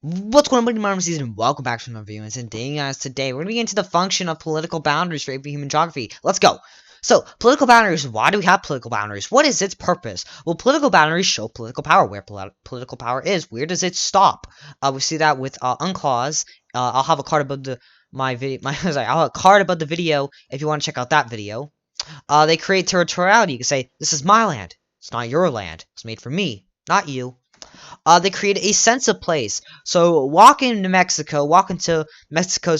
What's going on, buddy? My name is Eason, and welcome back to another video. And today, we're going to get into the function of political boundaries for AP Human Geography. Let's go. So, political boundaries. Why do we have political boundaries? What is its purpose? Well, political boundaries show political power. Where political power is, where does it stop? We see that with unclaws. I'll have a card above my video. Sorry, I'll have a card above the video if you want to check out that video. They create territoriality. You can say, "This is my land. It's not your land. It's made for me, not you." They create a sense of place. So walk into Mexico's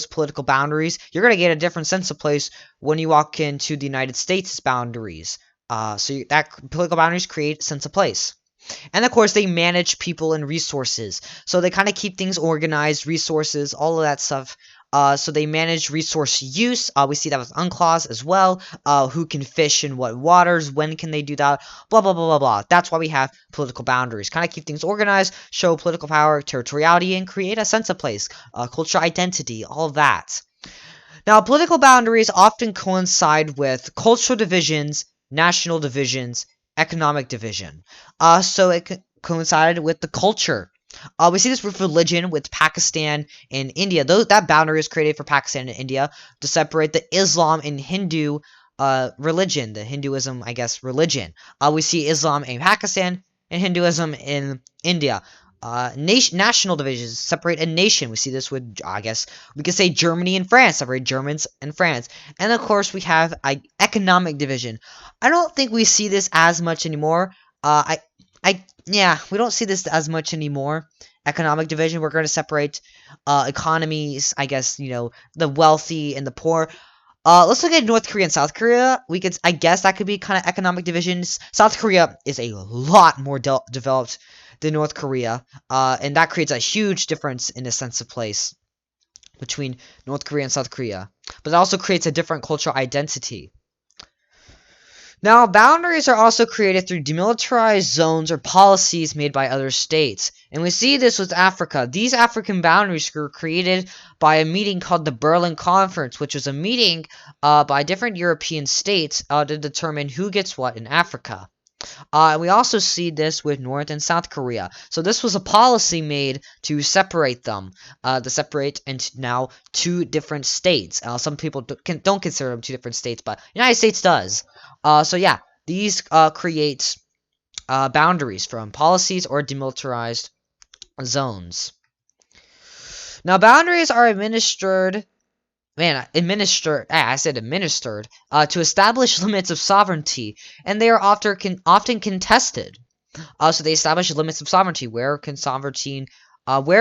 political boundaries, you're going to get a different sense of place when you walk into the United States boundaries. That political boundaries create a sense of place. And of course, they manage people and resources. So they kind of keep things organized, resources, all of that stuff. So they manage resource use. We see that with unclaws as well. Who can fish in what waters? When can they do that? Blah, blah, blah, blah, blah. That's why we have political boundaries. Kind of keep things organized, show political power, territoriality, and create a sense of place, cultural identity, all of that. Now, political boundaries often coincide with cultural divisions, national divisions, economic division. So it coincided with the culture. We see this with religion, with Pakistan and India. That boundary is created for Pakistan and India to separate the Islam and Hindu religion, the Hinduism, I guess, religion. We see Islam in Pakistan and Hinduism in India. National divisions separate a nation. We see this with, I guess, we could say Germany and France, separate Germans and France. And of course, we have economic division. I don't think we see this as much anymore. Yeah, we don't see this as much anymore. Economic division, we're going to separate economies, I guess, the wealthy and the poor. Let's look at North Korea and South Korea. I guess that could be kind of economic divisions. South Korea is a lot more developed than North Korea, and that creates a huge difference in a sense of place between North Korea and South Korea. But it also creates a different cultural identity. Now, boundaries are also created through demilitarized zones or policies made by other states. And we see this with Africa. These African boundaries were created by a meeting called the Berlin Conference, which was a meeting by different European states to determine who gets what in Africa. We also see this with North and South Korea. So this was a policy made to separate them, to separate into now two different states. Some people don't consider them two different states, but the United States does. So yeah, these create boundaries from policies or demilitarized zones. Now, boundaries are administered to establish limits of sovereignty, and they are often contested. So they establish limits of sovereignty. Where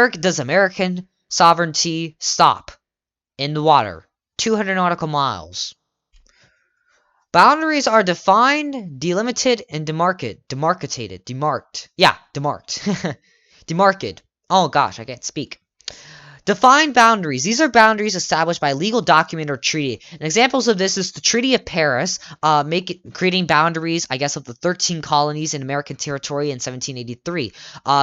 does American sovereignty stop? In the water. 200 nautical miles. Boundaries are defined, delimited, and demarcated. Demarcated. Oh gosh, I can't speak. Defined boundaries. These are boundaries established by legal document or treaty. And examples of this is the Treaty of Paris, creating boundaries, I guess, of the 13 colonies in American territory in 1783.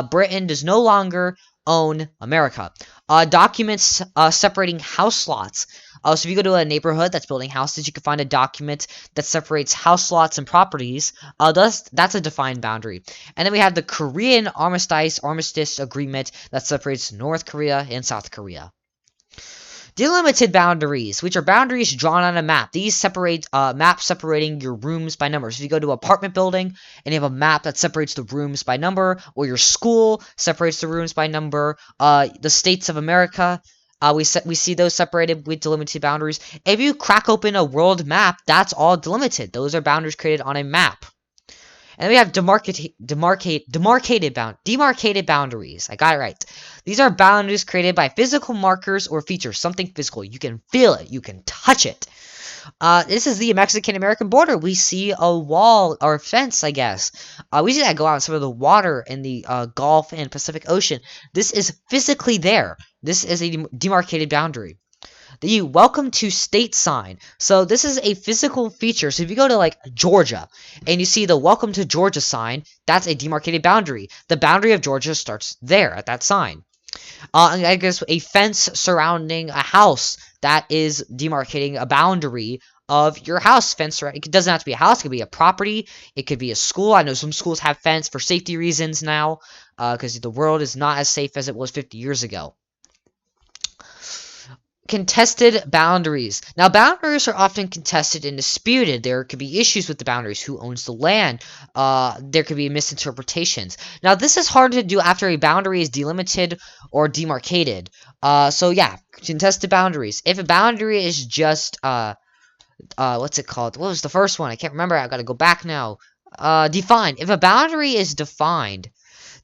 Britain does no longer own America. Documents separating house lots. So if you go to a neighborhood that's building houses, you can find a document that separates house lots and properties. That's a defined boundary. And then we have the Korean Armistice Agreement that separates North Korea and South Korea. Delimited boundaries, which are boundaries drawn on a map. These separate maps separating your rooms by number. So if you go to an apartment building and you have a map that separates the rooms by number, or your school separates the rooms by number, the states of America, we see those separated with delimited boundaries. If you crack open a world map, that's all delimited. Those are boundaries created on a map. And then we have demarcated boundaries. I got it right. These are boundaries created by physical markers or features. Something physical. You can feel it. You can touch it. This is the Mexican-American border. We see a wall or a fence, I guess. We see that go out in some of the water in the Gulf and Pacific Ocean. This is physically there. This is a demarcated boundary. The welcome to state sign. So this is a physical feature. So if you go to like Georgia and you see the welcome to Georgia sign, that's a demarcated boundary. The boundary of Georgia starts there at that sign. I guess a fence surrounding a house, that is demarcating a boundary of your house fence. Right? It doesn't have to be a house. It could be a property. It could be a school. I know some schools have fence for safety reasons now, because the world is not as safe as it was 50 years ago. Contested boundaries. Now, boundaries are often contested and disputed. There could be issues with the boundaries. Who owns the land? There could be misinterpretations. Now, this is hard to do after a boundary is delimited or demarcated. So yeah, contested boundaries. If a boundary is just, what's it called? What was the first one? I can't remember. I gotta go back now. Defined. If a boundary is defined,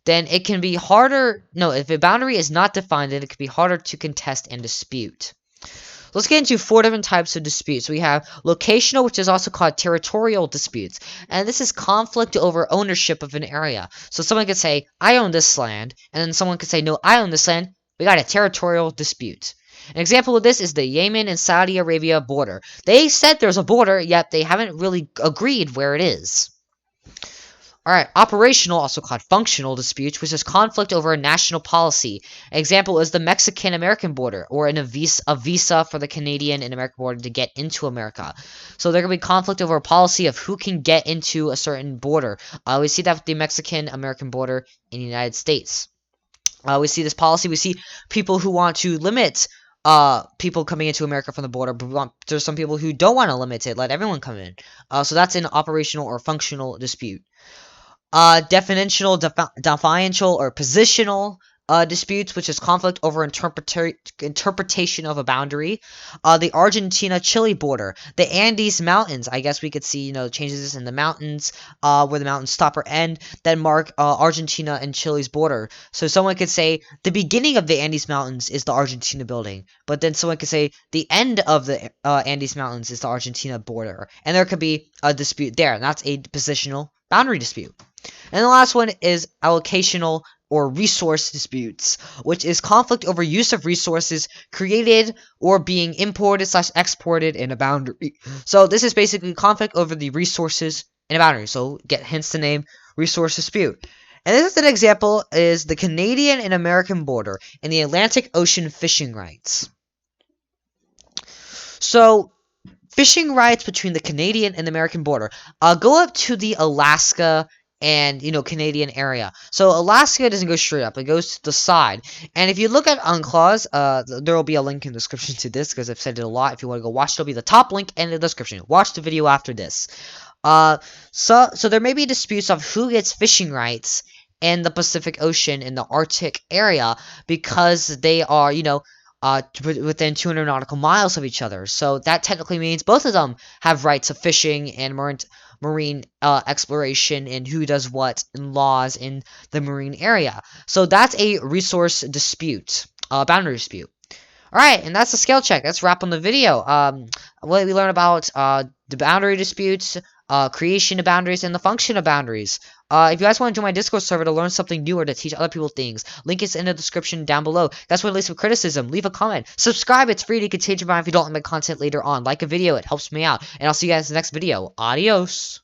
then it can be harder. No, if a boundary is not defined, then it can be harder to contest and dispute. Let's get into 4 different types of disputes. We have locational, which is also called territorial disputes. And this is conflict over ownership of an area. So someone could say, I own this land. And then someone could say, no, I own this land. We got a territorial dispute. An example of this is the Yemen and Saudi Arabia border. They said there's a border, yet they haven't really agreed where it is. Alright, operational, also called functional disputes, which is conflict over a national policy. An example is the Mexican-American border, or a visa for the Canadian and American border to get into America. So there can be conflict over a policy of who can get into a certain border. We see that with the Mexican-American border in the United States. We see this policy. We see people who want to limit people coming into America from the border, but there's some people who don't want to limit it, let everyone come in. So that's an operational or functional dispute. Definitional, definitional, or positional disputes, which is conflict over interpretation of a boundary. The Argentina-Chile border. The Andes Mountains. I guess we could see, changes in the mountains, where the mountains stop or end, that mark Argentina and Chile's border. So someone could say the beginning of the Andes Mountains is the Argentina building, but then someone could say the end of the Andes Mountains is the Argentina border. And there could be a dispute there, and that's a positional boundary dispute. And the last one is allocational or resource disputes, which is conflict over use of resources created or being imported/exported in a boundary. So this is basically conflict over the resources in a boundary. So hence the name resource dispute. And this is an example is the Canadian and American border and the Atlantic Ocean fishing rights. So fishing rights between the Canadian and the American border go up to the Alaska and, Canadian area. So Alaska doesn't go straight up. It goes to the side. And if you look at UNCLOS, there will be a link in the description to this because I've said it a lot. If you want to go watch, it'll be the top link in the description. Watch the video after this. So there may be disputes of who gets fishing rights in the Pacific Ocean in the Arctic area because they are, within 200 nautical miles of each other. So that technically means both of them have rights of fishing and marine exploration and who does what and laws in the marine area. So that's a resource dispute, boundary dispute. Alright, and that's the scale check. Let's wrap on the video. What we learned about the boundary disputes, creation of boundaries, and the function of boundaries. If you guys want to join my Discord server to learn something new or to teach other people things, link is in the description down below. Guys want to leave some criticism, leave a comment, subscribe, it's free to continue your mind if you don't like my content later on. Like a video, it helps me out. And I'll see you guys in the next video. Adios!